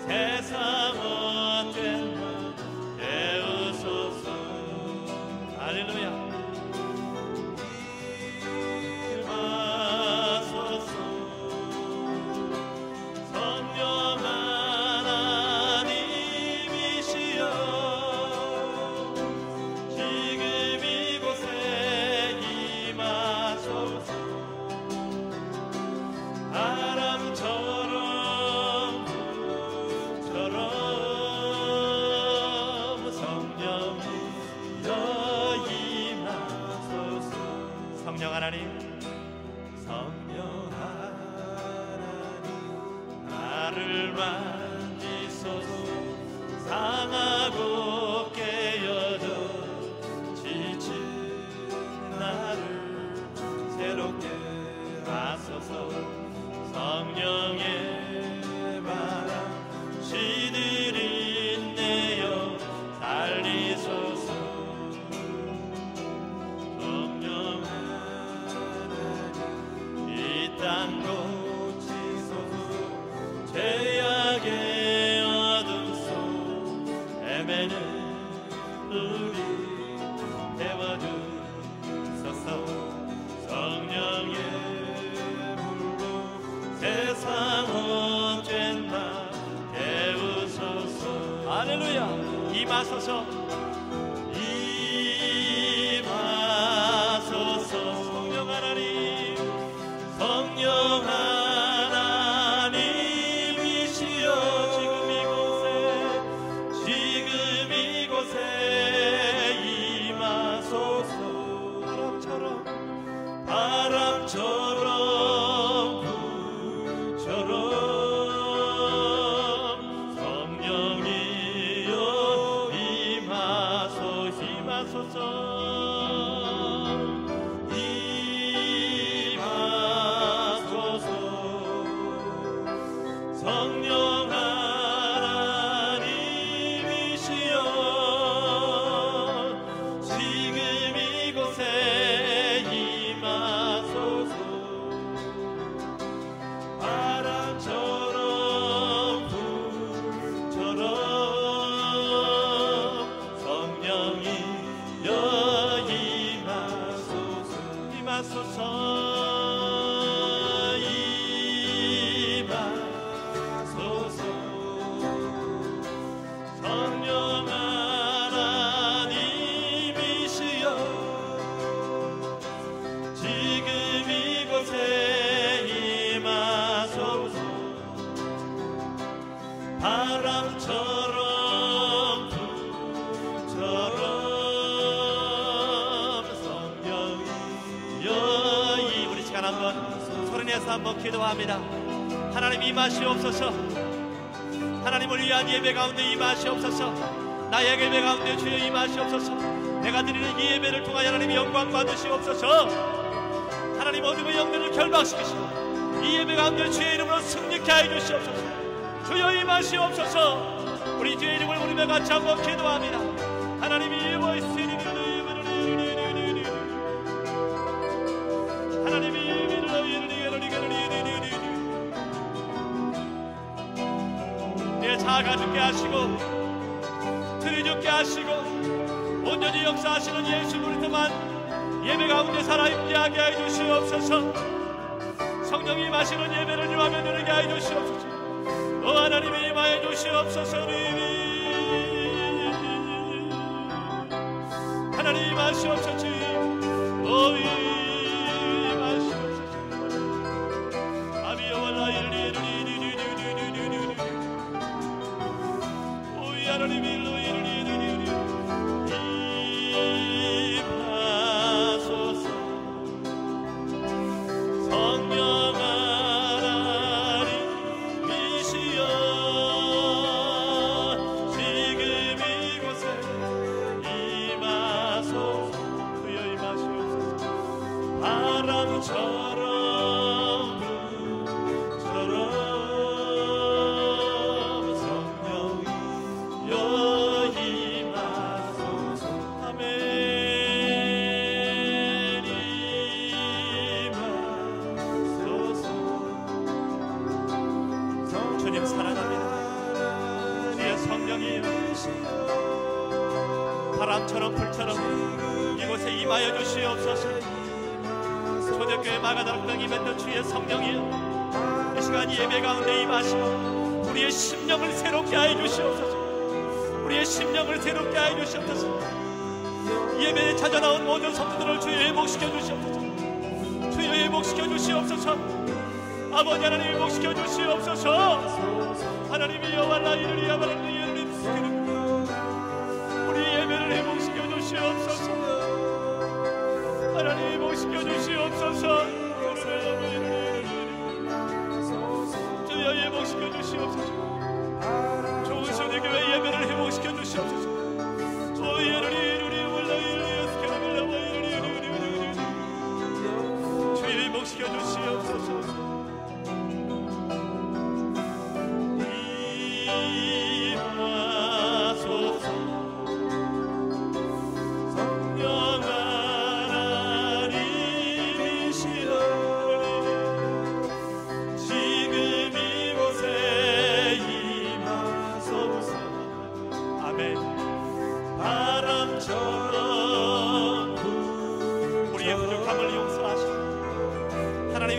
세상 어땠나 깨우소서. 할렐루야. 임하소서. 성령 하나님이시여 지금 이곳에 임하소서. 바람처럼 불처럼 성령이여 임하소서. 성령 하나님, 성령 하나님 나를 만지소서. 상하고 깨어져 지친 나를 새롭게 하소서. 성령의 바람 시들이네요 살리소서. 성령 하나님 이 땅 고치소서. 죄악의 어둠 속 헤매는 우리 태워주소서. 성령의 물로 세상 어쨌나 깨우소서. 할렐루야. 임하소서. 임하소서. 성령 하나님, 성령 하나님이시여 지금 이곳에 임하소서. 바람처럼 불처럼 성령이여 임하소서. 임하소서. 성령 하나님이시여 지금 이곳에 임하소서. 바람처럼 불처럼 성령이여 임하소서. 임하소서. 임하소서. 성령 하나님이시여 지금 이곳에 임하소서. 바람처럼 불처럼 성령이여. 우리 시간 한번 소리내서 한번 기도합니다. 하나님 임하시옵소서. 하나님을 위한 예배 가운데 임하시옵소서. 나의 예배 가운데 주여 임하시옵소서. 내가 드리는 이 예배를 통하여 하나님 영광 받으시옵소서. 하나님 어둠의 영들을 결박시키시고 이 예배 가운데 주의 이름으로 승리케 하여 주시옵소서. 주여 임하시옵소서. 우리 주의 이름을 부르며 같이 한번 기도합니다. 하나님이 하나님이 내 자아가 죽게 하시고 틀이 죽게 하시고 온전히 역사하시는 예수 그리스도만 예배 가운데 살아있게 하게 해 주시옵소서. 성령이 마시는 예배를 주하며 누리게 해 주시옵소서. 하나님이 임하여 주시옵소서. 하나님 임하시옵소서. 임하시옵소서. 아비여 원하이를 하나님 일로 임하소서. 성령 하나님이시여 지금 이곳에 임하소서. 주여 임하시옵소서. 바람처럼 불처럼 성령이여 성령이여, 바람처럼 불처럼 이곳에 임하여 주시옵소서. 초대교회 마가다락 땅이 맺는 주의 성령이여, 이 시간 예배 가운데 임하시고 우리의 심령을 새롭게 하여 주시옵소서. 우리의 심령을 새롭게 하여 주시옵소서. 예배에 찾아나온 모든 성도들을 주여 회복시켜 주시옵소서. 주여 회복시켜 주시옵소서. 아버지 하나님 회복시켜 주시옵소서. 하나님이여 왈라이르리야 바라리야 우리 예배를 회복시켜 주시옵소서. 하나님 회복시켜 주시옵소서. 주여 회복시켜 주시옵소서. 좋은 초대교회 예배를 회복시켜 주시옵소서. 주여 회복시켜 주시옵소서.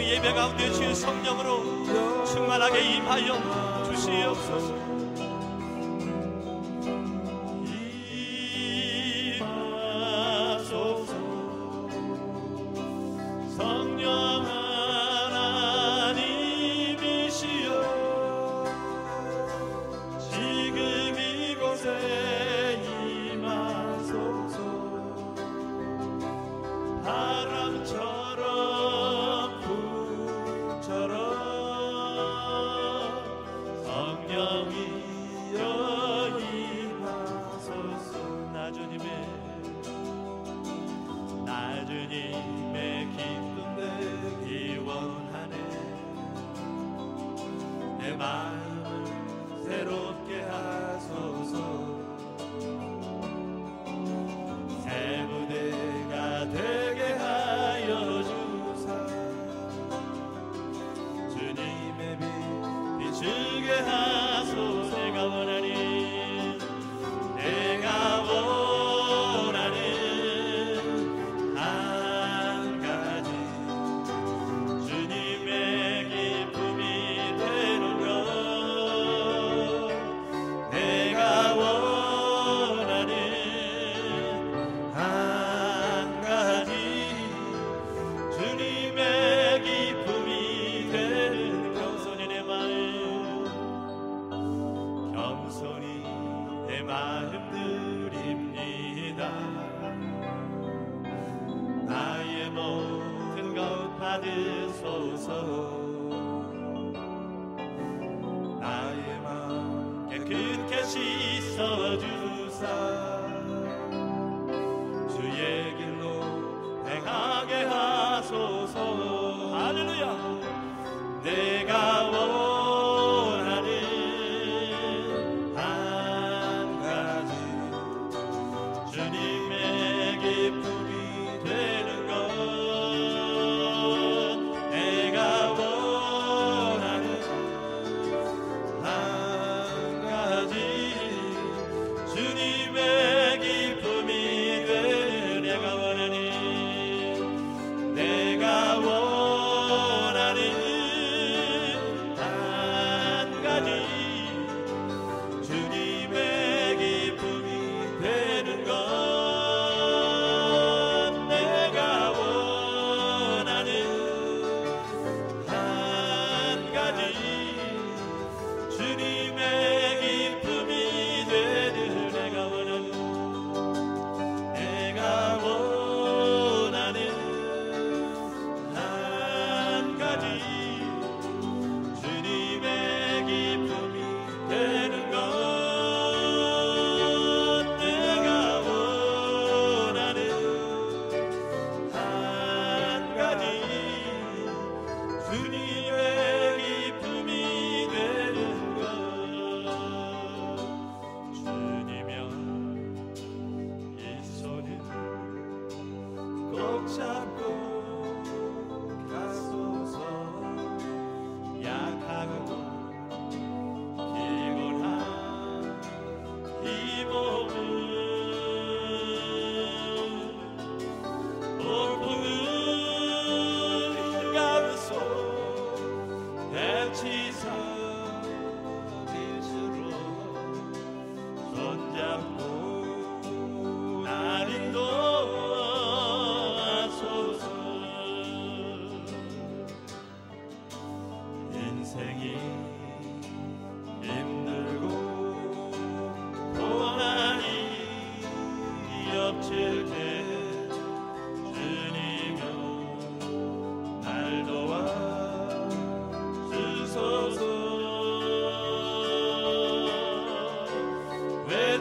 예배 가운데 주의 성령으로 충만하게 임하여 주시옵소서. 임하소서. 성령 하나님이시여, 지금 이곳에 임하소서. 바람처럼 성령이여 임하소서. 나 주님의 기쁨 되기 원하네. 내 마음을 새롭게 하소서. 새 무대가 되게 하여 주사. 주님의 빛 비추게 하소서. 내가 원하는 한 가지, 주님의 기쁨이 되는 것. 내가 원하는 한 가지, 주님의 기쁨이 되는 것. 겸손히 내 마음 드립니다. 나의 모든 것 받으소서. 나의 마음 깨끗게 씻어주사. 주의 길로 행하게 하소서. 할렐루야. 내가 원하는 한 가지, 주님의 기쁨이 되는 것. 내가 원하는 한 가지, 주님의 기쁨이 되는. 내가 원하는 주님의 기쁨이 되는 것.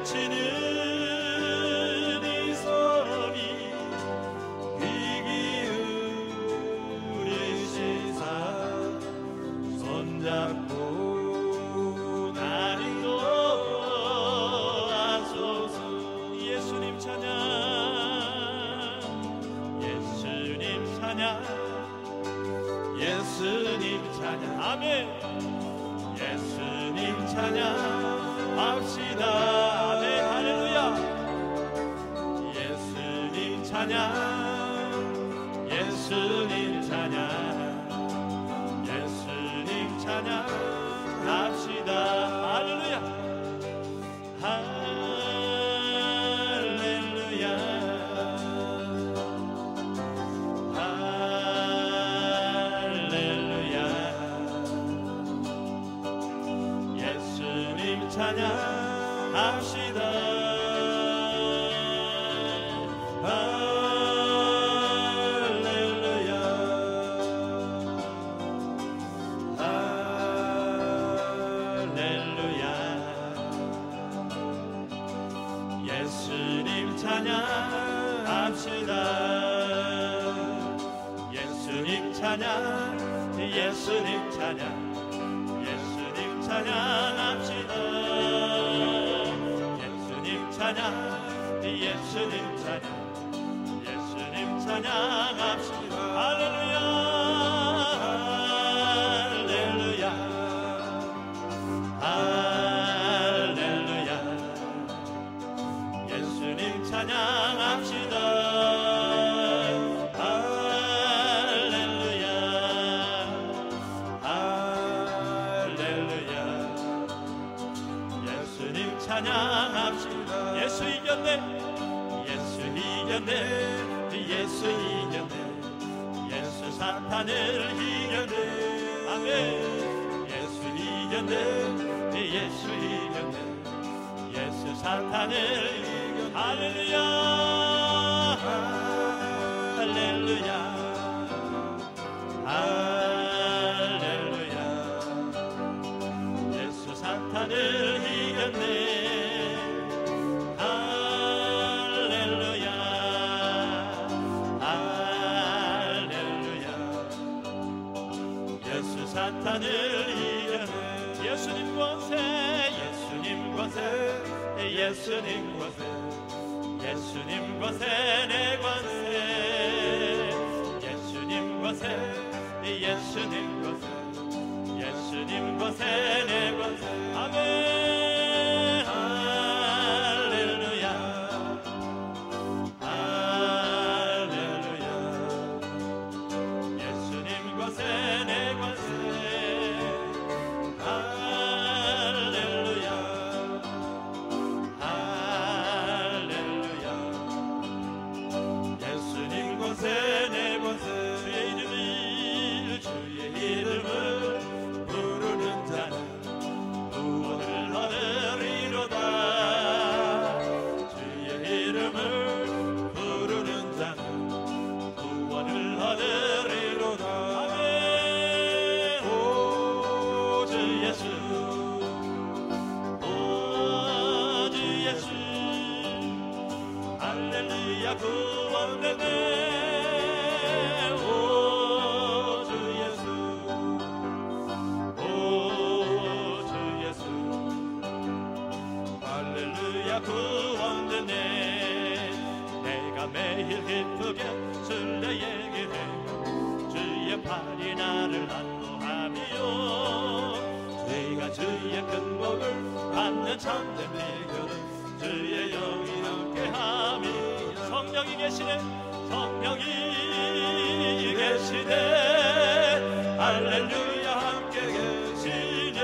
외치는 이 소리 귀 기울이시사 손잡고 나를 도와소서. 예수님 찬양, 예수님 찬양, 예수님 찬양. 아멘. 예수님 찬양 합시다. 아멘. 할렐루야. 예수님 찬양, 예수님 찬양, 예수님 찬양 합시다. 할렐루야. 할렐루야. 할렐루야. 예수님 찬양 합시다. 할렐루야. 할렐루야. 예수님 찬양 합시다. 예수님 찬양, 예수님 찬양, 예수님 찬양합시다. 예수님 찬양, 예수님 찬양, 예수님 찬양합시다. 할렐루야. 할렐루야. 할렐루야. 예수님 찬양합시다. 할렐루야. 할렐루야. 예수님 찬양합시다. 예수 이겼네. 예수 이겼네. 예수 이겼네. 예수 사탄을 이겼네. 아멘. 예수 이겼네. 예수 이겼네. 예수 사탄을 이겼네. 할렐루야. 할렐루야. 할렐루야. 예수 사탄을 이겼네. 할렐루야. 할렐루야. 예수 사탄을 이겼네. 예수님 권세, 예수님 권세, 예수님 권세, 예수님 권세, 내 권세. 예수님 권세, 예수님 권세, 예수님 권세, 내 권세. 아멘. 할렐루야. 할렐루야. 예수님 권세, 내 권세. 할렐루야. 할렐루야. 예수님 권세, 내 권세. 주의 이름을 부르는 자는 구원을 얻으리로다. 주의 이름을 부르는 자는 구원을 얻으리로다. 아멘. 오 주 예수, 오 주 예수. 할렐루야. 구원되네. 구원되네. 내가 매일 기쁘게 술래 얘기해. 주의 팔이 나를 안도하며 주가 주의 큰 복을 받는 참된 비결은 주의 영이 함께함이. 성령이 계시네. 성령이 계시네. 할렐루야. 함께 계시네.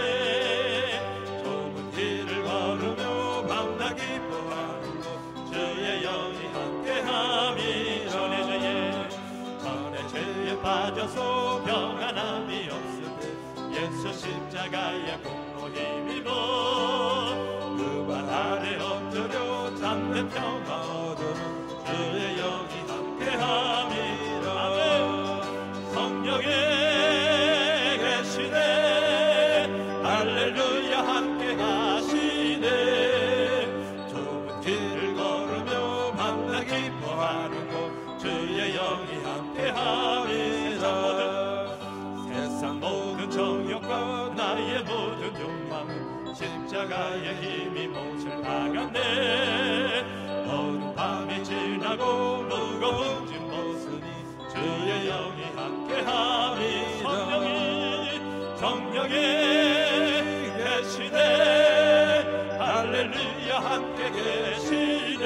좁은 길을 걸으며 밤낮 기뻐하는 것 주의 영이 함께함이. 전의 죄에 빠져서 평안함이 없을 때 예수 십자가의 공로 힘입어 그 발 아래 엎드려 참된 평화 얻으는 주의 영이 함께함이라. 아멘. 성령의 십자가의 힘이 못을 박았네. 어두운 밤이 지나고 무거운 짐 벗으니 주의 영이 함께하니 성령이 계시네. 할렐루야 함께 계시네.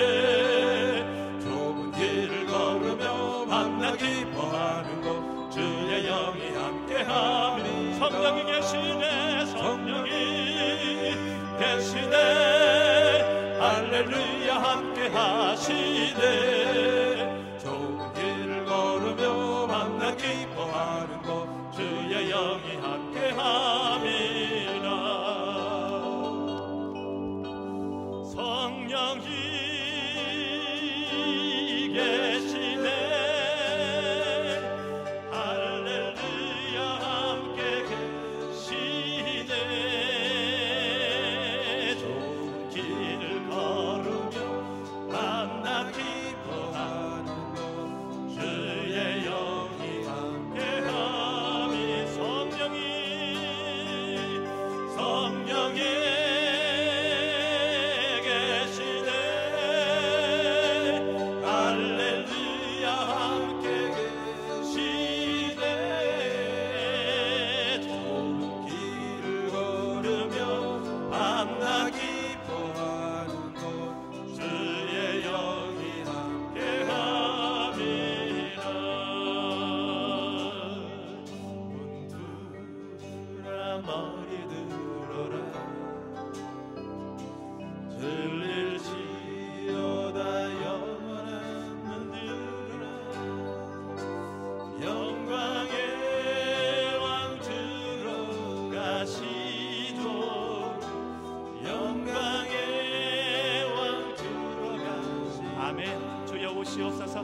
좁은 길을 걸으며 만나 기뻐하는 곳 주의 영이 함께하니 성령이 계시네. 성령이 계시네. 할렐루야 함께 하시네. 좁은 길을 걸으며 만나 기뻐하는 곳 주의 영이 함께 함이라. 성령이 계시네. 할렐루야 함께 계시네. 좋은 길을 걸으며 만나 기뻐하는 것 주의 영이 함께함이. 성령이 계시네. 할렐루야 함께 계시네. 좋은 길을 걸으며 만나 기뻐하는 것 주의 영이 함께함이라. 문들아 머리 들어라. 들릴지어다 영원한 문들아. 영광의 왕 들어가시죠. 영광의 왕 들어가시죠. 아멘. 주여 오시옵소서.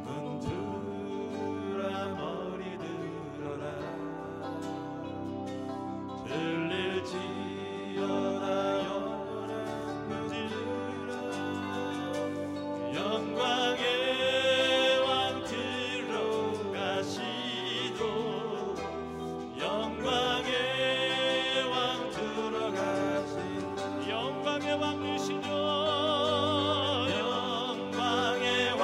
문들아 머리 들어라. 들릴지어다 영원한 문들아. 영광의 왕 들어가시도. 영광의 왕 들어가시도. 영광의 왕 되시죠. 영광의 왕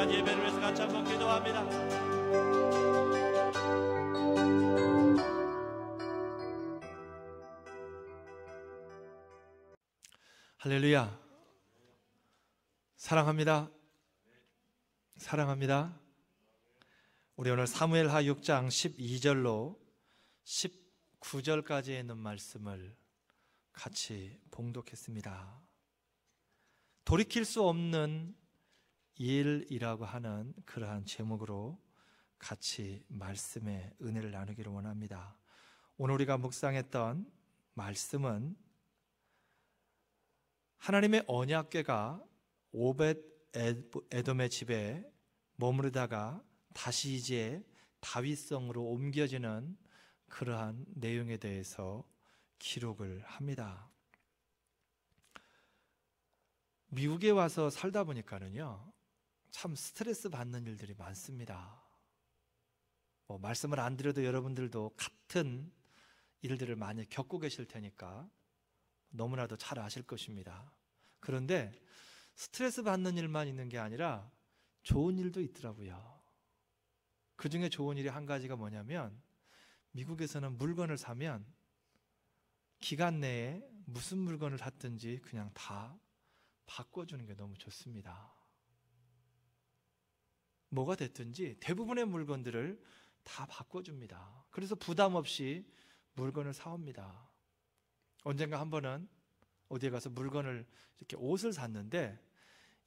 시간 예배를 위해서 같이 한번 기도합니다. 할렐루야. 사랑합니다. 사랑합니다. 우리 오늘 사무엘하 6장 12절로 19절까지에 있는 말씀을 같이 봉독했습니다. 돌이킬 수 없는 일이라고 하는 그러한 제목으로 같이 말씀의 은혜를 나누기를 원합니다. 오늘 우리가 묵상했던 말씀은 하나님의 언약궤가 오벳 에돔의 집에 머무르다가 다시 이제 다윗성으로 옮겨지는 그러한 내용에 대해서 기록을 합니다. 미국에 와서 살다 보니까는요, 참 스트레스 받는 일들이 많습니다. 말씀을 안 드려도 여러분들도 같은 일들을 많이 겪고 계실 테니까 너무나도 잘 아실 것입니다. 그런데 스트레스 받는 일만 있는 게 아니라 좋은 일도 있더라고요. 그 중에 좋은 일이 한 가지가 뭐냐면, 미국에서는 물건을 사면 기간 내에 무슨 물건을 샀든지 그냥 다 바꿔주는 게 너무 좋습니다. 뭐가 됐든지 대부분의 물건들을 다 바꿔줍니다. 그래서 부담 없이 물건을 사옵니다. 언젠가 한 번은 어디에 가서 물건을 이렇게 옷을 샀는데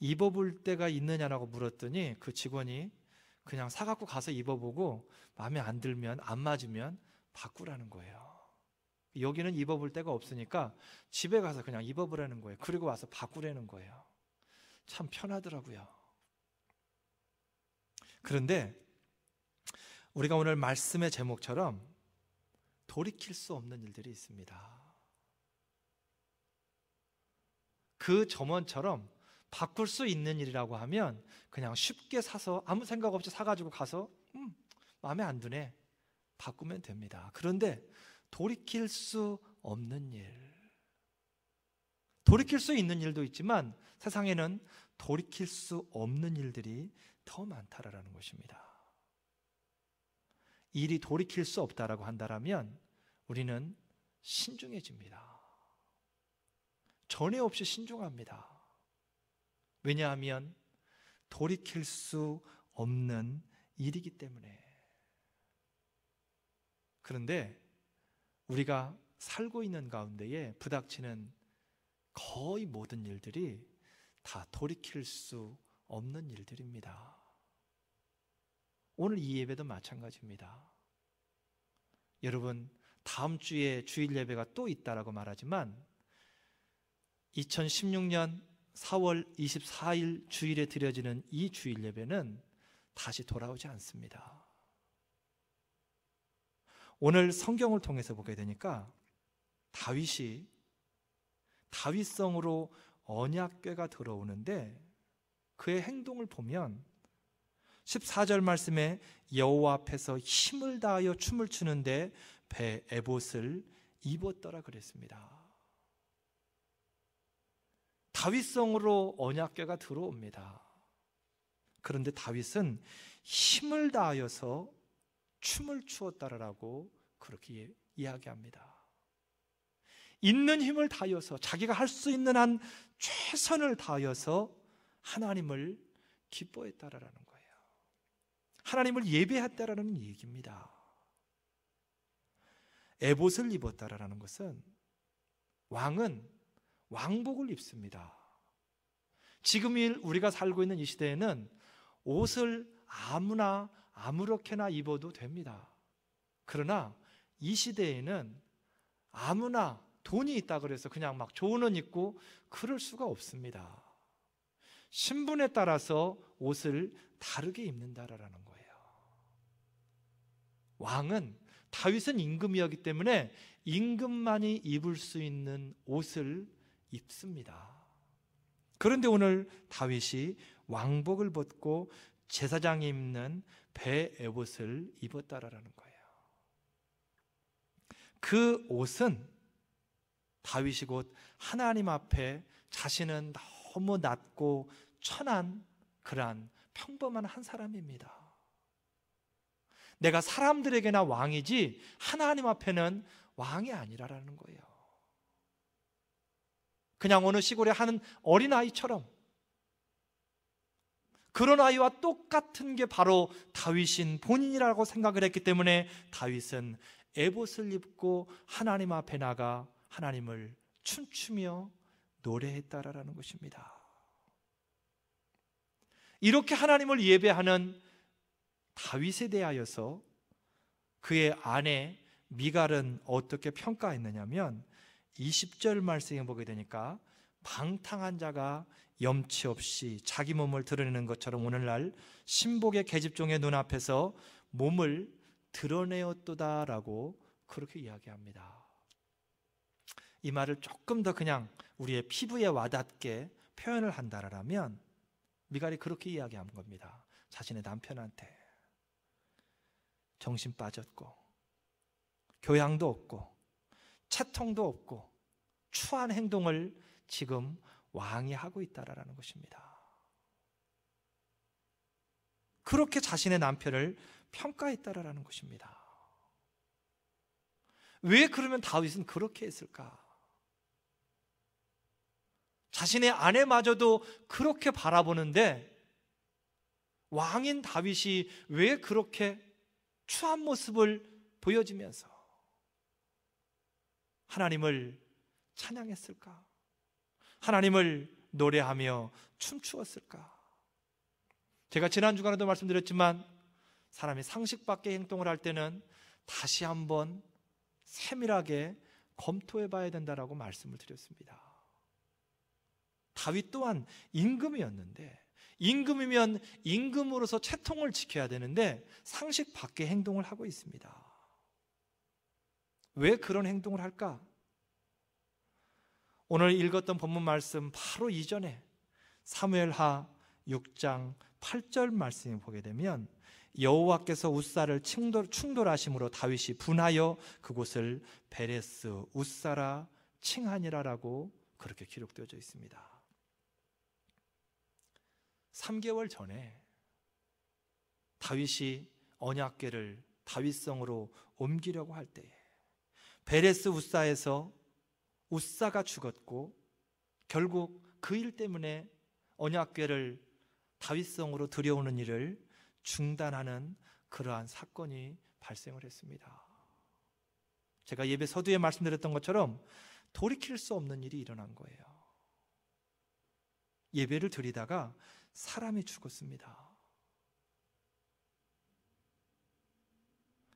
입어볼 때가 있느냐라고 물었더니 그 직원이 그냥 사갖고 가서 입어보고 마음에 안 들면, 안 맞으면 바꾸라는 거예요. 여기는 입어볼 데가 없으니까 집에 가서 그냥 입어보라는 거예요. 그리고 와서 바꾸라는 거예요. 참 편하더라고요. 그런데 우리가 오늘 말씀의 제목처럼 돌이킬 수 없는 일들이 있습니다. 그 점원처럼 바꿀 수 있는 일이라고 하면 그냥 쉽게 사서 아무 생각 없이 사가지고 가서 마음에 안 드네, 바꾸면 됩니다. 그런데 돌이킬 수 없는 일, 돌이킬 수 있는 일도 있지만 세상에는 돌이킬 수 없는 일들이 더 많다라는 것입니다. 일이 돌이킬 수 없다라고 한다면 우리는 신중해집니다. 전에 없이 신중합니다. 왜냐하면 돌이킬 수 없는 일이기 때문에. 그런데 우리가 살고 있는 가운데에 부닥치는 거의 모든 일들이 다 돌이킬 수 없는 일들입니다. 오늘 이 예배도 마찬가지입니다. 여러분, 다음 주에 주일 예배가 또 있다라고 말하지만 2016년 4월 24일 주일에 드려지는 이 주일 예배는 다시 돌아오지 않습니다. 오늘 성경을 통해서 보게 되니까 다윗이 다윗성으로 언약궤가 들어오는데 그의 행동을 보면 14절 말씀에 여호와 앞에서 힘을 다하여 춤을 추는데 배 에봇을 입었더라 그랬습니다. 다윗성으로 언약궤가 들어옵니다. 그런데 다윗은 힘을 다하여서 춤을 추었다라고 그렇게 이야기합니다. 있는 힘을 다하여서, 자기가 할 수 있는 한 최선을 다하여서 하나님을 기뻐했다라는 거예요. 하나님을 예배했다라는 얘기입니다. 에봇을 입었다라는 것은 왕은 왕복을 입습니다. 지금 우리가 살고 있는 이 시대에는 옷을 아무나 아무렇게나 입어도 됩니다. 그러나 이 시대에는 아무나 돈이 있다 그래서 그냥 막 좋은 옷 입고 그럴 수가 없습니다. 신분에 따라서 옷을 다르게 입는다라는 거예요. 왕은, 다윗은 임금이었기 때문에 임금만이 입을 수 있는 옷을 입습니다. 그런데 오늘 다윗이 왕복을 벗고 제사장이 입는 배 에봇을 입었다라는 거예요. 그 옷은 다윗이 곧 하나님 앞에 자신은 너무 낮고 천한 그러한 평범한 한 사람입니다. 내가 사람들에게나 왕이지 하나님 앞에는 왕이 아니라는 거예요. 그냥 어느 시골의 한 어린아이처럼, 그런 아이와 똑같은 게 바로 다윗인 본인이라고 생각을 했기 때문에 다윗은 에봇을 입고 하나님 앞에 나가 하나님을 춤추며 노래했다라는 것입니다. 이렇게 하나님을 예배하는 다윗에 대하여서 그의 아내 미갈은 어떻게 평가했느냐면 20절 말씀에 보게 되니까 방탕한 자가 염치 없이 자기 몸을 드러내는 것처럼 오늘날 신복의 계집종의 눈앞에서 몸을 드러내었도다라고 그렇게 이야기합니다. 이 말을 조금 더 그냥 우리의 피부에 와닿게 표현을 한다라면 미갈이 그렇게 이야기한 겁니다. 자신의 남편한테 정신 빠졌고 교양도 없고 채통도 없고 추한 행동을 지금 왕이 하고 있다라는 것입니다. 그렇게 자신의 남편을 평가했다라는 것입니다. 왜 그러면 다윗은 그렇게 했을까? 자신의 아내마저도 그렇게 바라보는데 왕인 다윗이 왜 그렇게 추한 모습을 보여주면서 하나님을 찬양했을까? 하나님을 노래하며 춤추었을까? 제가 지난 주간에도 말씀드렸지만 사람이 상식 밖의 행동을 할 때는 다시 한번 세밀하게 검토해 봐야 된다라고 말씀을 드렸습니다. 다윗 또한 임금이었는데, 임금이면 임금으로서 채통을 지켜야 되는데 상식 밖의 행동을 하고 있습니다. 왜 그런 행동을 할까? 오늘 읽었던 본문 말씀 바로 이전에 사무엘하 6장 8절 말씀을 보게 되면 여호와께서 웃사를 충돌하심으로 다윗이 분하여 그곳을 베레스 웃사라 칭하니라라고 그렇게 기록되어져 있습니다. 3개월 전에 다윗이 언약궤를 다윗성으로 옮기려고 할 때에 베레스 웃사에서 웃사가 죽었고 결국 그 일 때문에 언약궤를 다윗성으로 들여오는 일을 중단하는 그러한 사건이 발생을 했습니다. 제가 예배 서두에 말씀드렸던 것처럼 돌이킬 수 없는 일이 일어난 거예요. 예배를 드리다가 사람이 죽었습니다.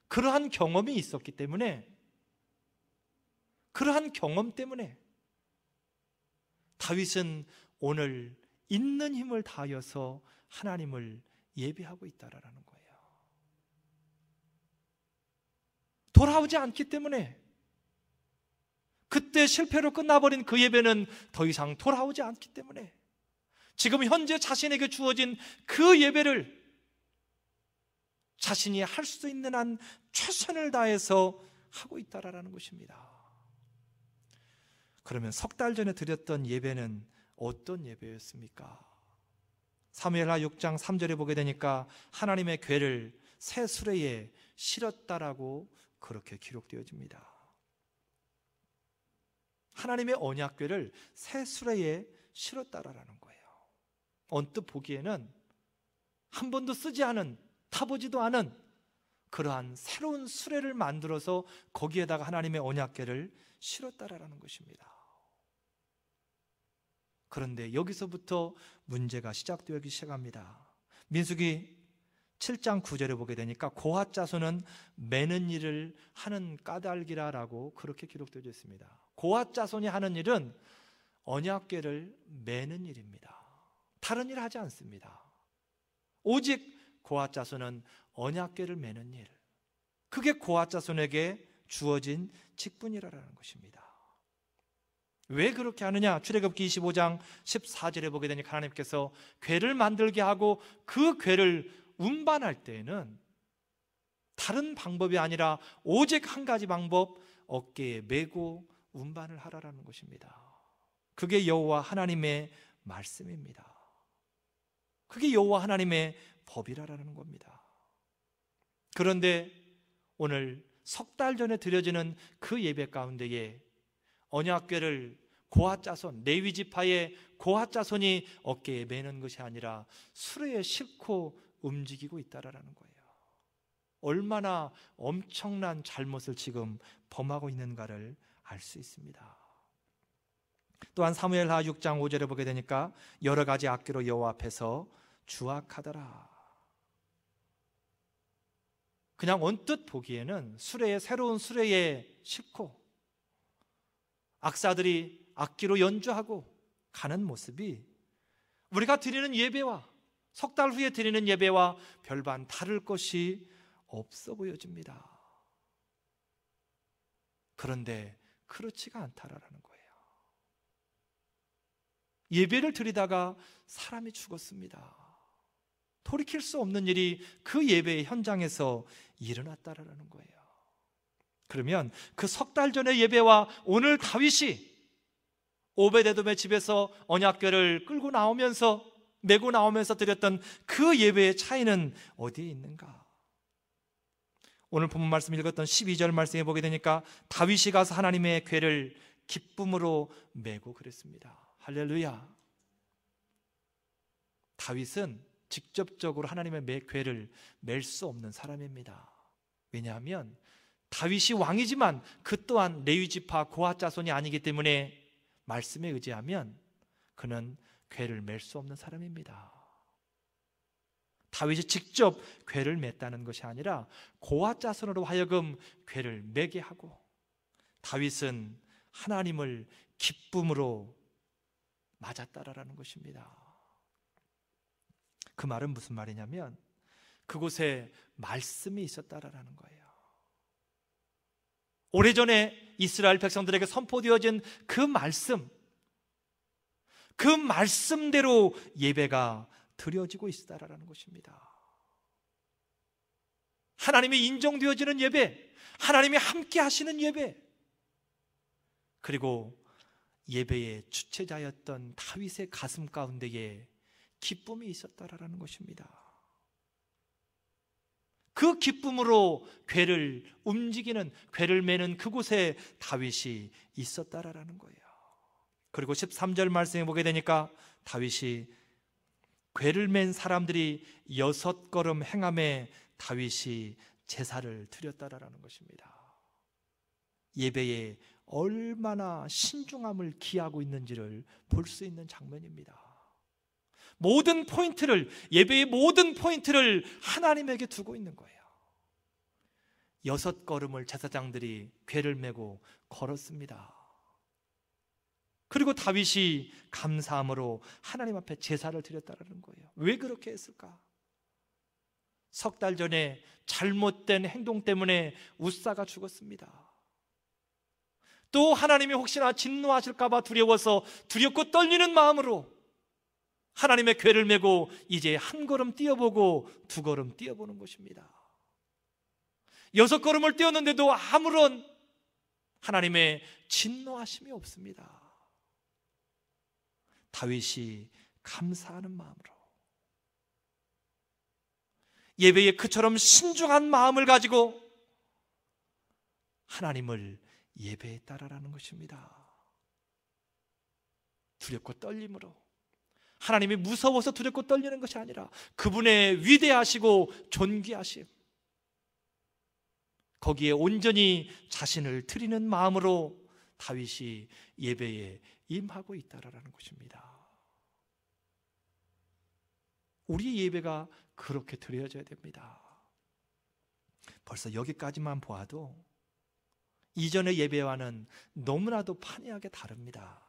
그러한 경험이 있었기 때문에, 그러한 경험 때문에 다윗은 오늘 있는 힘을 다하여서 하나님을 예배하고 있다라는 거예요. 돌아오지 않기 때문에, 그때 실패로 끝나버린 그 예배는 더 이상 돌아오지 않기 때문에 지금 현재 자신에게 주어진 그 예배를 자신이 할 수 있는 한 최선을 다해서 하고 있다라는 것입니다. 그러면 석 달 전에 드렸던 예배는 어떤 예배였습니까? 사무엘하 6장 3절에 보게 되니까 하나님의 궤를 새 수레에 실었다라고 그렇게 기록되어집니다. 하나님의 언약궤를 새 수레에 실었다라는 거예요. 언뜻 보기에는 한 번도 쓰지 않은, 타보지도 않은 그러한 새로운 수레를 만들어서 거기에다가 하나님의 언약궤를 실었다라는 것입니다. 그런데 여기서부터 문제가 시작되기 시작합니다. 민수기 7장 9절에 보게 되니까 고핫 자손은 매는 일을 하는 까닭이라라고 그렇게 기록되어 있습니다. 고핫 자손이 하는 일은 언약궤를 매는 일입니다. 다른 일 하지 않습니다. 오직 고핫 자손은 언약궤를 매는 일, 그게 고핫 자손에게 주어진 직분이라는 것입니다. 왜 그렇게 하느냐? 출애굽기 25장 14절에 보게 되니까 하나님께서 궤를 만들게 하고 그 궤를 운반할 때에는 다른 방법이 아니라 오직 한 가지 방법, 어깨에 메고 운반을 하라라는 것입니다. 그게 여호와 하나님의 말씀입니다. 그게 여호와 하나님의 법이라는 겁니다. 그런데 오늘 석 달 전에 드려지는 그 예배 가운데에 언약궤를 고핫 자손, 레위 지파의 고핫 자손이 어깨에 매는 것이 아니라 수레에 싣고 움직이고 있다라는 거예요. 얼마나 엄청난 잘못을 지금 범하고 있는가를 알 수 있습니다. 또한 사무엘하 6장 5절에 보게 되니까 여러 가지 악기로 여호와 앞에서 주악하더라. 그냥 언뜻 보기에는 새로운 수레에 싣고 악사들이 악기로 연주하고 가는 모습이 우리가 드리는 예배와 석 달 후에 드리는 예배와 별반 다를 것이 없어 보여집니다. 그런데 그렇지가 않다라는 거예요. 예배를 드리다가 사람이 죽었습니다. 돌이킬 수 없는 일이 그 예배의 현장에서 일어났다라는 거예요. 그러면 그 석 달 전의 예배와 오늘 다윗이 오베데돔의 집에서 언약궤를 끌고 나오면서 메고 나오면서 드렸던 그 예배의 차이는 어디에 있는가? 오늘 본문 말씀 읽었던 12절 말씀에 보게 되니까 다윗이 가서 하나님의 궤를 기쁨으로 메고 그랬습니다. 할렐루야. 다윗은 직접적으로 하나님의 궤를 멜 수 없는 사람입니다. 왜냐하면 다윗이 왕이지만 그 또한 레위 지파 고핫 자손이 아니기 때문에 말씀에 의지하면 그는 궤를 멜 수 없는 사람입니다. 다윗이 직접 궤를 맸다는 것이 아니라 고핫 자손으로 하여금 궤를 매게 하고 다윗은 하나님을 기쁨으로 맞았다라는 것입니다. 그 말은 무슨 말이냐면 그곳에 말씀이 있었다라는 거예요. 오래전에 이스라엘 백성들에게 선포되어진 그 말씀대로 예배가 드려지고 있다라는 것입니다. 하나님이 인정되어지는 예배, 하나님이 함께 하시는 예배, 그리고 예배의 주체자였던 다윗의 가슴 가운데에 기쁨이 있었다라는 것입니다. 그 기쁨으로 궤를 움직이는, 궤를 매는 그곳에 다윗이 있었다라는 거예요. 그리고 13절 말씀에 보게 되니까 다윗이 궤를 맨 사람들이 6걸음 행함에 다윗이 제사를 드렸다라는 것입니다. 예배에 얼마나 신중함을 기하고 있는지를 볼 수 있는 장면입니다. 모든 포인트를, 예배의 모든 포인트를 하나님에게 두고 있는 거예요. 6걸음을 제사장들이 궤를 메고 걸었습니다. 그리고 다윗이 감사함으로 하나님 앞에 제사를 드렸다는 거예요. 왜 그렇게 했을까? 석 달 전에 잘못된 행동 때문에 웃사가 죽었습니다. 또 하나님이 혹시나 진노하실까 봐 두려워서 두렵고 떨리는 마음으로 하나님의 궤를 메고 이제 한 걸음 뛰어보고 두 걸음 뛰어보는 것입니다. 6걸음을 뛰었는데도 아무런 하나님의 진노하심이 없습니다. 다윗이 감사하는 마음으로 예배에 그처럼 신중한 마음을 가지고 하나님을 예배했다라는 것입니다. 두렵고 떨림으로, 하나님이 무서워서 두렵고 떨리는 것이 아니라 그분의 위대하시고 존귀하심, 거기에 온전히 자신을 드리는 마음으로 다윗이 예배에 임하고 있다라는 것입니다. 우리의 예배가 그렇게 드려져야 됩니다. 벌써 여기까지만 보아도 이전의 예배와는 너무나도 판이하게 다릅니다.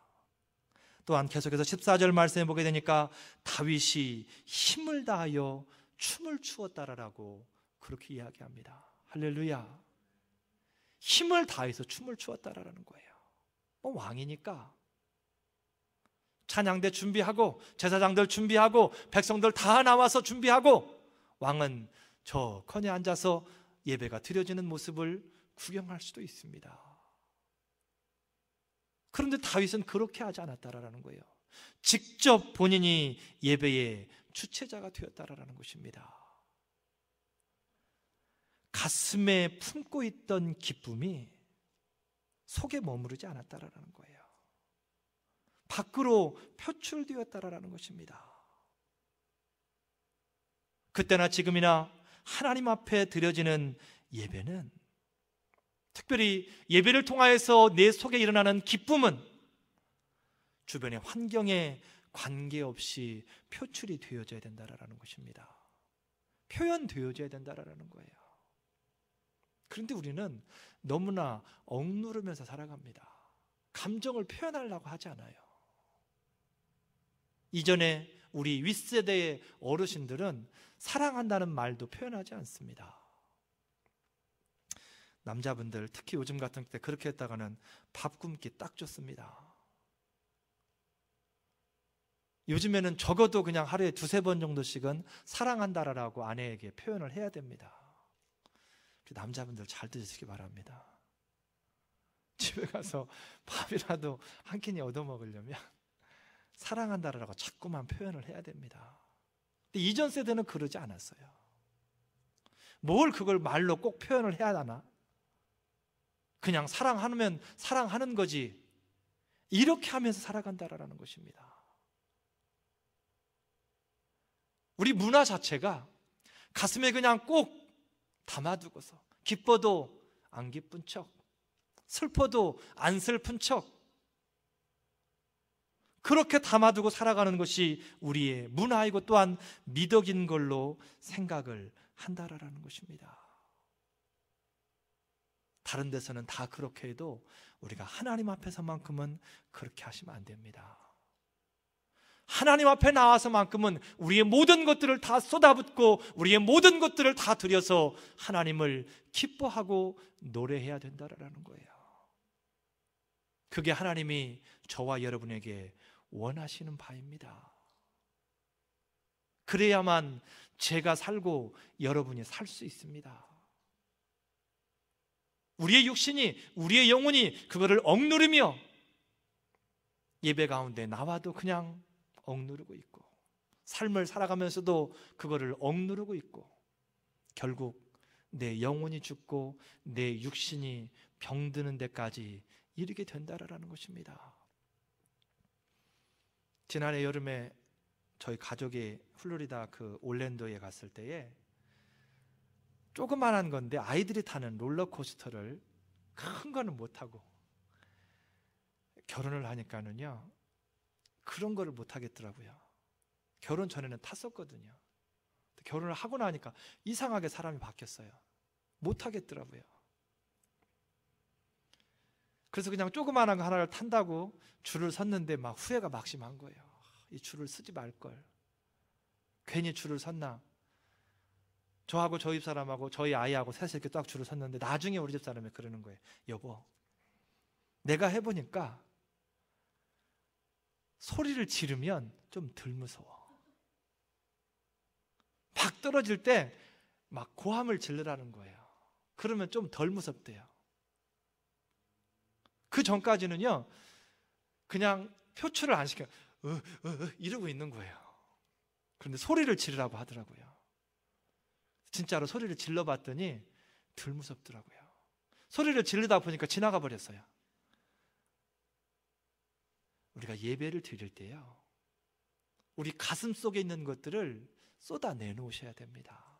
또한 계속해서 14절 말씀해 보게 되니까 다윗이 힘을 다하여 춤을 추었다라고 그렇게 이야기합니다. 할렐루야. 힘을 다해서 춤을 추었다라는 거예요. 왕이니까 찬양대 준비하고 제사장들 준비하고 백성들 다 나와서 준비하고 왕은 저 커не 앉아서 예배가 드려지는 모습을 구경할 수도 있습니다. 그런데 다윗은 그렇게 하지 않았다라는 거예요. 직접 본인이 예배에 주체자가 되었다라는 것입니다. 가슴에 품고 있던 기쁨이 속에 머무르지 않았다라는 거예요. 밖으로 표출되었다라는 것입니다. 그때나 지금이나 하나님 앞에 드려지는 예배는, 특별히 예배를 통하여서 내 속에 일어나는 기쁨은 주변의 환경에 관계없이 표출이 되어져야 된다라는 것입니다. 표현되어져야 된다라는 거예요. 그런데 우리는 너무나 억누르면서 살아갑니다. 감정을 표현하려고 하지 않아요. 이전에 우리 윗세대의 어르신들은 사랑한다는 말도 표현하지 않습니다. 남자분들 특히 요즘 같은 때 그렇게 했다가는 밥 굶기 딱 좋습니다. 요즘에는 적어도 그냥 하루에 2-3번 정도씩은 사랑한다라고 아내에게 표현을 해야 됩니다. 남자분들 잘 드시기 바랍니다. 집에 가서 밥이라도 한 끼니 얻어먹으려면 사랑한다라고 자꾸만 표현을 해야 됩니다. 근데 이전 세대는 그러지 않았어요. 뭘 그걸 말로 꼭 표현을 해야 하나? 그냥 사랑하면 사랑하는 거지, 이렇게 하면서 살아간다라는 것입니다. 우리 문화 자체가 가슴에 그냥 꼭 담아두고서 기뻐도 안 기쁜 척, 슬퍼도 안 슬픈 척, 그렇게 담아두고 살아가는 것이 우리의 문화이고 또한 미덕인 걸로 생각을 한다라는 것입니다. 다른 데서는 다 그렇게 해도 우리가 하나님 앞에서만큼은 그렇게 하시면 안 됩니다. 하나님 앞에 나와서만큼은 우리의 모든 것들을 다 쏟아붓고 우리의 모든 것들을 다 드려서 하나님을 기뻐하고 노래해야 된다라는 거예요. 그게 하나님이 저와 여러분에게 원하시는 바입니다. 그래야만 제가 살고 여러분이 살 수 있습니다. 우리의 육신이, 우리의 영혼이 그거를 억누르며 예배 가운데 나와도 그냥 억누르고 있고, 삶을 살아가면서도 그거를 억누르고 있고, 결국 내 영혼이 죽고 내 육신이 병드는 데까지 이르게 된다라는 것입니다. 지난해 여름에 저희 가족이 플로리다 그 올랜도에 갔을 때에 조그만한 건데 아이들이 타는 롤러코스터를, 큰 거는 못 타고, 결혼을 하니까는요 그런 거를 못 하겠더라고요. 결혼 전에는 탔었거든요. 결혼을 하고 나니까 이상하게 사람이 바뀌었어요. 못 하겠더라고요. 그래서 그냥 조그만한 거 하나를 탄다고 줄을 섰는데 막 후회가 막심한 거예요. 이 줄을 쓰지 말걸, 괜히 줄을 섰나. 저하고 저희 집사람하고 저희 아이하고 셋이 이렇게 딱 줄을 섰는데 나중에 우리 집사람이 그러는 거예요. 여보, 내가 해보니까 소리를 지르면 좀 덜 무서워. 막 떨어질 때 막 고함을 지르라는 거예요. 그러면 좀 덜 무섭대요. 그 전까지는요 그냥 표출을 안 시켜요. 이러고 있는 거예요. 그런데 소리를 지르라고 하더라고요. 진짜로 소리를 질러봤더니 덜 무섭더라고요. 소리를 지르다 보니까 지나가 버렸어요. 우리가 예배를 드릴 때요, 우리 가슴 속에 있는 것들을 쏟아내놓으셔야 됩니다.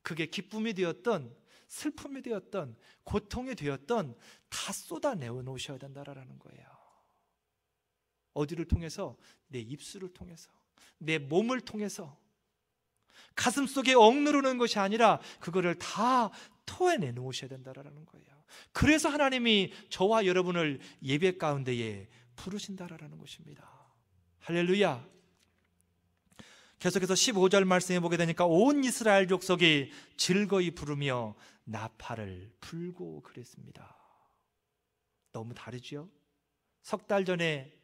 그게 기쁨이 되었던, 슬픔이 되었던, 고통이 되었던 다 쏟아내놓으셔야 된다라는 거예요. 어디를 통해서? 내 입술을 통해서, 내 몸을 통해서. 가슴 속에 억누르는 것이 아니라 그거를 다 토해내놓으셔야 된다라는 거예요. 그래서 하나님이 저와 여러분을 예배 가운데에 부르신다라는 것입니다. 할렐루야. 계속해서 15절 말씀해 보게 되니까 온 이스라엘 족속이 즐거이 부르며 나팔을 불고 그랬습니다. 너무 다르죠? 석 달 전에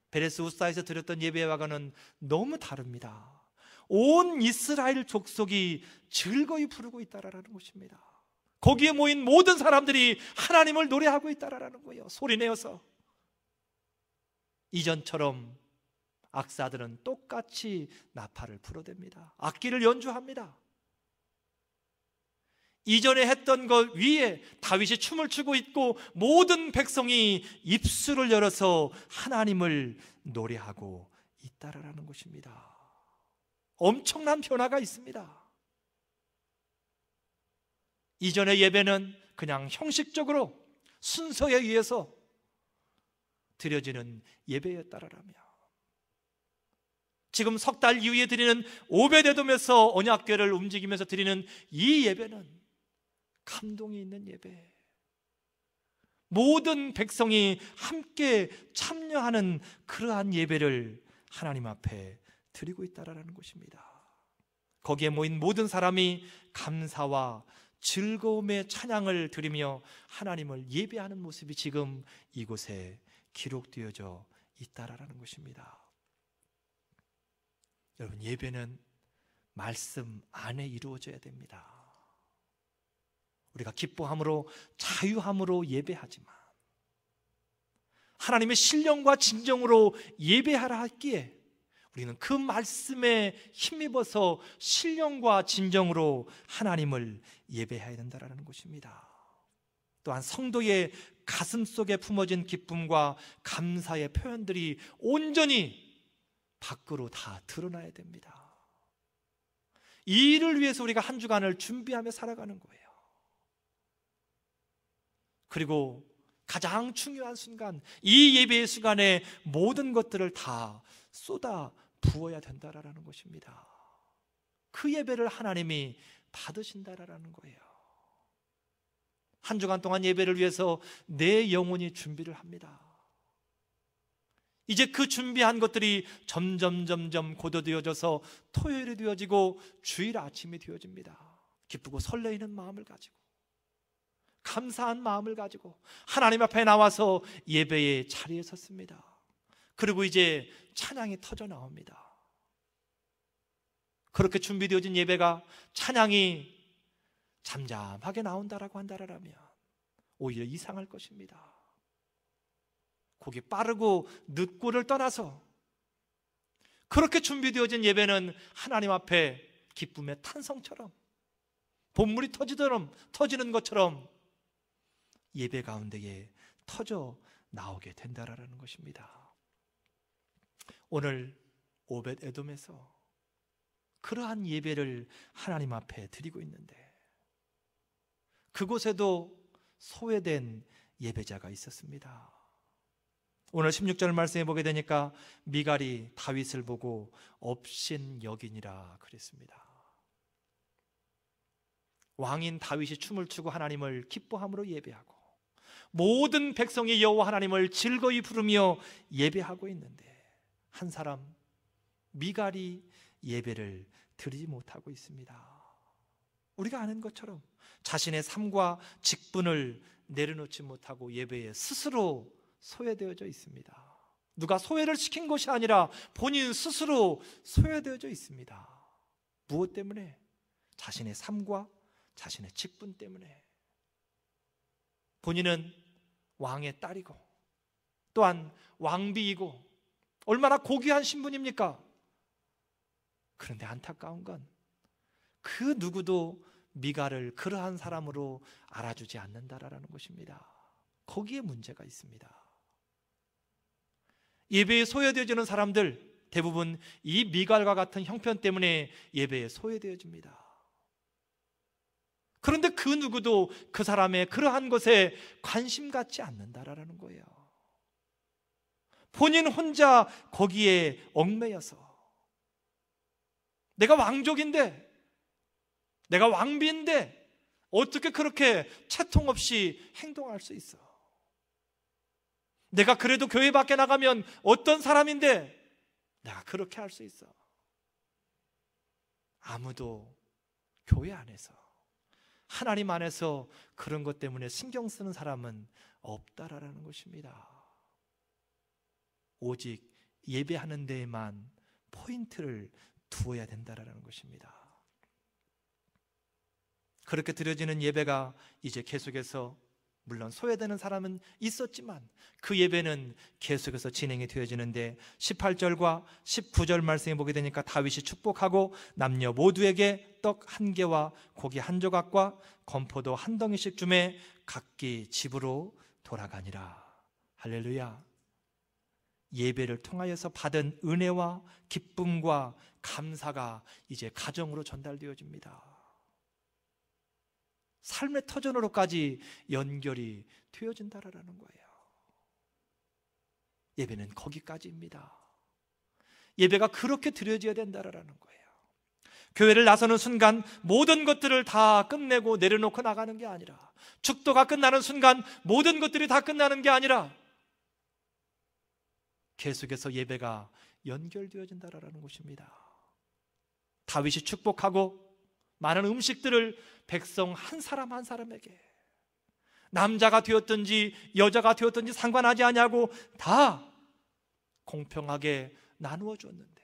베레스 우사에서 드렸던 예배와는 너무 다릅니다. 온 이스라엘 족속이 즐거이 부르고 있다라는 것입니다. 거기에 모인 모든 사람들이 하나님을 노래하고 있다라는 거예요. 소리내어서. 이전처럼 악사들은 똑같이 나팔을 불어댑니다. 악기를 연주합니다. 이전에 했던 것 위에 다윗이 춤을 추고 있고 모든 백성이 입술을 열어서 하나님을 노래하고 있다라는 것입니다. 엄청난 변화가 있습니다. 이전의 예배는 그냥 형식적으로 순서에 의해서 드려지는 예배였다라며, 지금 석 달 이후에 드리는 오베데돔에서 언약궤를 움직이면서 드리는 이 예배는 감동이 있는 예배, 모든 백성이 함께 참여하는 그러한 예배를 하나님 앞에 드리고 있다라는 것입니다. 거기에 모인 모든 사람이 감사와 즐거움의 찬양을 드리며 하나님을 예배하는 모습이 지금 이곳에 기록되어져 있다라는 것입니다. 여러분, 예배는 말씀 안에 이루어져야 됩니다. 우리가 기뻐함으로 자유함으로 예배하지만 하나님의 신령과 진정으로 예배하라 했기에 우리는 그 말씀에 힘입어서 신령과 진정으로 하나님을 예배해야 된다는 것입니다. 또한 성도의 가슴 속에 품어진 기쁨과 감사의 표현들이 온전히 밖으로 다 드러나야 됩니다. 이 일을 위해서 우리가 한 주간을 준비하며 살아가는 거예요. 그리고 가장 중요한 순간, 이 예배의 순간에 모든 것들을 다 쏟아 부어야 된다라는 것입니다. 그 예배를 하나님이 받으신다라는 거예요. 한 주간 동안 예배를 위해서 내 영혼이 준비를 합니다. 이제 그 준비한 것들이 점점 고도되어져서 토요일이 되어지고 주일 아침이 되어집니다. 기쁘고 설레이는 마음을 가지고, 감사한 마음을 가지고 하나님 앞에 나와서 예배의 자리에 섰습니다. 그리고 이제 찬양이 터져 나옵니다. 그렇게 준비되어진 예배가, 찬양이 잠잠하게 나온다라고 한다라면 오히려 이상할 것입니다. 곡이 빠르고 늦고를 떠나서 그렇게 준비되어진 예배는 하나님 앞에 기쁨의 탄성처럼, 본물이 터지는 것처럼 예배 가운데에 터져 나오게 된다라는 것입니다. 오늘 오벳에돔에서 그러한 예배를 하나님 앞에 드리고 있는데, 그곳에도 소외된 예배자가 있었습니다. 오늘 16절 말씀에 보게 되니까 미갈이 다윗을 보고 업신여기니라 그랬습니다. 왕인 다윗이 춤을 추고 하나님을 기뻐함으로 예배하고 모든 백성이 여호와 하나님을 즐거이 부르며 예배하고 있는데, 한 사람 미갈이 예배를 드리지 못하고 있습니다. 우리가 아는 것처럼 자신의 삶과 직분을 내려놓지 못하고 예배에 스스로 소외되어져 있습니다. 누가 소외를 시킨 것이 아니라 본인 스스로 소외되어져 있습니다. 무엇 때문에? 자신의 삶과 자신의 직분 때문에. 본인은 왕의 딸이고 또한 왕비이고 얼마나 고귀한 신분입니까? 그런데 안타까운 건 그 누구도 미갈을 그러한 사람으로 알아주지 않는다라는 것입니다. 거기에 문제가 있습니다. 예배에 소외되어지는 사람들 대부분 이 미갈과 같은 형편 때문에 예배에 소외되어집니다. 그런데 그 누구도 그 사람의 그러한 것에 관심 갖지 않는다라는 거예요. 본인 혼자 거기에 얽매여서 내가 왕족인데, 내가 왕비인데 어떻게 그렇게 채통 없이 행동할 수 있어? 내가 그래도 교회 밖에 나가면 어떤 사람인데 내가 그렇게 할 수 있어? 아무도 교회 안에서, 하나님 안에서 그런 것 때문에 신경 쓰는 사람은 없다라는 것입니다. 오직 예배하는 데에만 포인트를 두어야 된다라는 것입니다. 그렇게 드려지는 예배가 이제 계속해서 물론 소외되는 사람은 있었지만 그 예배는 계속해서 진행이 되어지는데 18절과 19절 말씀에 보게 되니까 다윗이 축복하고 남녀 모두에게 떡 한 개와 고기 한 조각과 건포도 한 덩이씩 주매 각기 집으로 돌아가니라. 할렐루야. 예배를 통하여서 받은 은혜와 기쁨과 감사가 이제 가정으로 전달되어집니다. 삶의 터전으로까지 연결이 되어진다라는 거예요. 예배는 거기까지입니다. 예배가 그렇게 드려져야 된다라는 거예요. 교회를 나서는 순간 모든 것들을 다 끝내고 내려놓고 나가는 게 아니라, 축도가 끝나는 순간 모든 것들이 다 끝나는 게 아니라 계속해서 예배가 연결되어진다라는 것입니다. 다윗이 축복하고 많은 음식들을 백성 한 사람 한 사람에게, 남자가 되었든지 여자가 되었든지 상관하지 아니하고 다 공평하게 나누어 줬는데,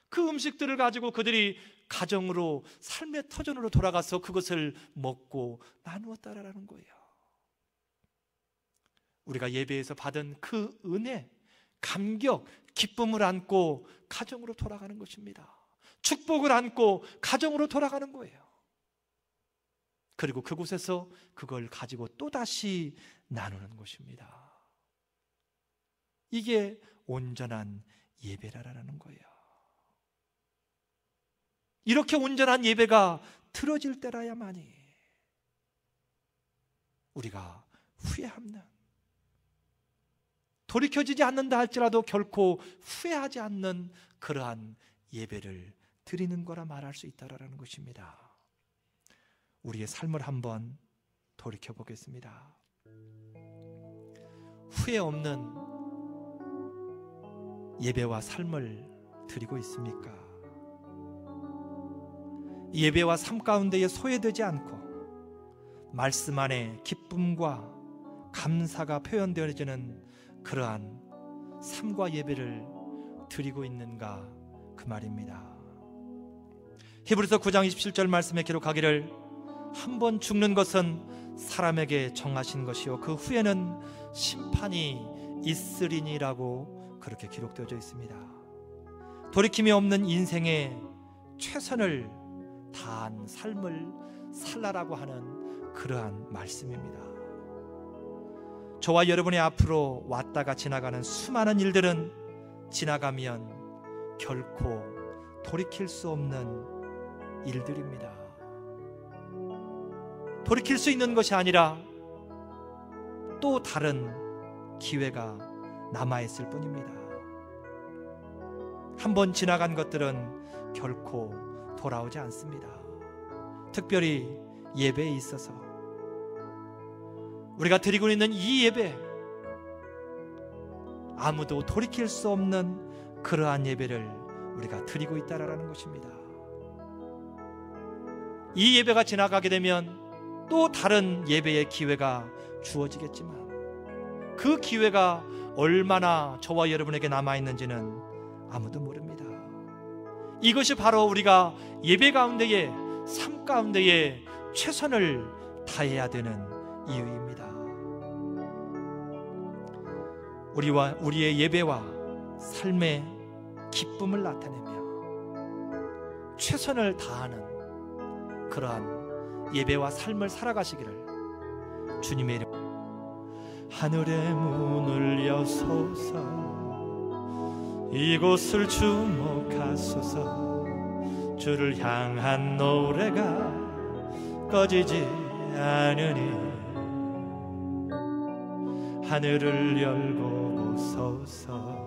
그 음식들을 가지고 그들이 가정으로, 삶의 터전으로 돌아가서 그것을 먹고 나누었다라는 거예요. 우리가 예배에서 받은 그 은혜, 감격, 기쁨을 안고 가정으로 돌아가는 것입니다. 축복을 안고 가정으로 돌아가는 거예요. 그리고 그곳에서 그걸 가지고 또다시 나누는 것입니다. 이게 온전한 예배라는 거예요. 이렇게 온전한 예배가 드려질 때라야만이 우리가 후회하는, 돌이켜지지 않는다 할지라도 결코 후회하지 않는 그러한 예배를 드리는 거라 말할 수 있다라는 것입니다. 우리의 삶을 한번 돌이켜 보겠습니다. 후회 없는 예배와 삶을 드리고 있습니까? 예배와 삶 가운데에 소외되지 않고 말씀 안에 기쁨과 감사가 표현되어지는 그러한 삶과 예배를 드리고 있는가, 그 말입니다. 히브리서 9장 27절 말씀에 기록하기를 한 번 죽는 것은 사람에게 정하신 것이요 그 후에는 심판이 있으리니라고 그렇게 기록되어져 있습니다. 돌이킴이 없는 인생의 최선을 다한 삶을 살라라고 하는 그러한 말씀입니다. 저와 여러분의 앞으로 왔다가 지나가는 수많은 일들은 지나가면 결코 돌이킬 수 없는 일들입니다. 돌이킬 수 있는 것이 아니라 또 다른 기회가 남아있을 뿐입니다. 한번 지나간 것들은 결코 돌아오지 않습니다. 특별히 예배에 있어서 우리가 드리고 있는 이 예배, 아무도 돌이킬 수 없는 그러한 예배를 우리가 드리고 있다라는 것입니다. 이 예배가 지나가게 되면 또 다른 예배의 기회가 주어지겠지만 그 기회가 얼마나 저와 여러분에게 남아있는지는 아무도 모릅니다. 이것이 바로 우리가 예배 가운데에, 삶 가운데에 최선을 다해야 되는 이유입니다. 우리의 예배와 삶의 기쁨을 나타내며 최선을 다하는 그러한 예배와 삶을 살아가시기를 주님의 이름. 하늘의 문을 여소서, 이곳을 주목하소서. 주를 향한 노래가 꺼지지 않으니 하늘을 열고 보소서.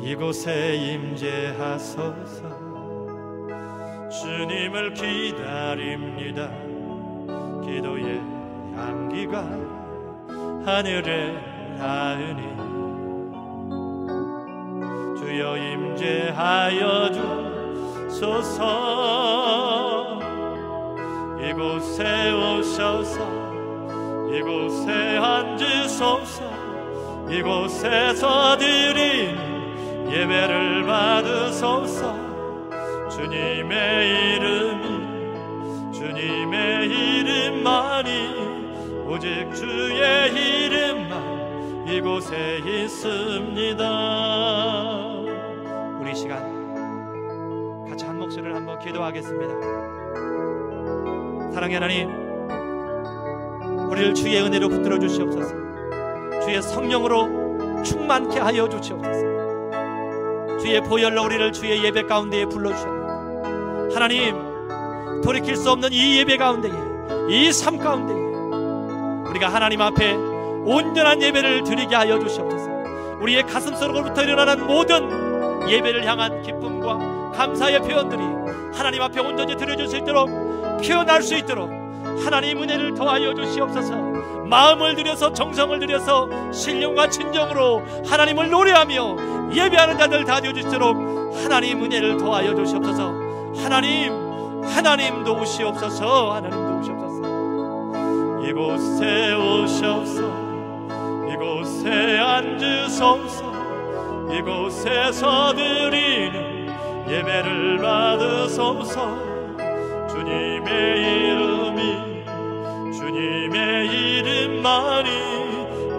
이곳에 임재하소서. 주님을 기다립니다. 기도의 향기가 하늘에 닿으니 주여 임재하여 주소서. 이곳에 오셔서 이곳에 앉으소서. 이곳에서 드린 예배를 받으소서. 주님의 이름 이름만이 오직 주의 이름만 이곳에 있습니다. 우리 시간 같이 한 목소리를 한번 기도하겠습니다. 사랑의 하나님, 우리를 주의 은혜로 붙들어 주시옵소서. 주의 성령으로 충만케 하여 주시옵소서. 주의 보혈로 우리를 주의 예배 가운데에 불러주셨습니다. 하나님, 돌이킬 수 없는 이 예배 가운데에, 이 삶 가운데에 우리가 하나님 앞에 온전한 예배를 드리게 하여 주시옵소서. 우리의 가슴속으로부터 일어나는 모든 예배를 향한 기쁨과 감사의 표현들이 하나님 앞에 온전히 드려질 수 있도록, 표현할 수 있도록 하나님 은혜를 더하여 주시옵소서. 마음을 들여서, 정성을 들여서 신령과 진정으로 하나님을 노래하며 예배하는 자들 다 되어주시도록 하나님 은혜를 더하여 주시옵소서. 하나님 도우시옵소서. 하나님 도우시옵소서. 이곳에 오셔서 이곳에 앉으소서. 이곳에서 드리는 예배를 받으소서. 주님의 이름이, 주님의 이름만이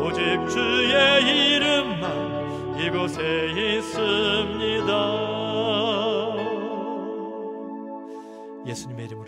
오직 주의 이름만 이곳에 있습니다. 예수님의 이름으로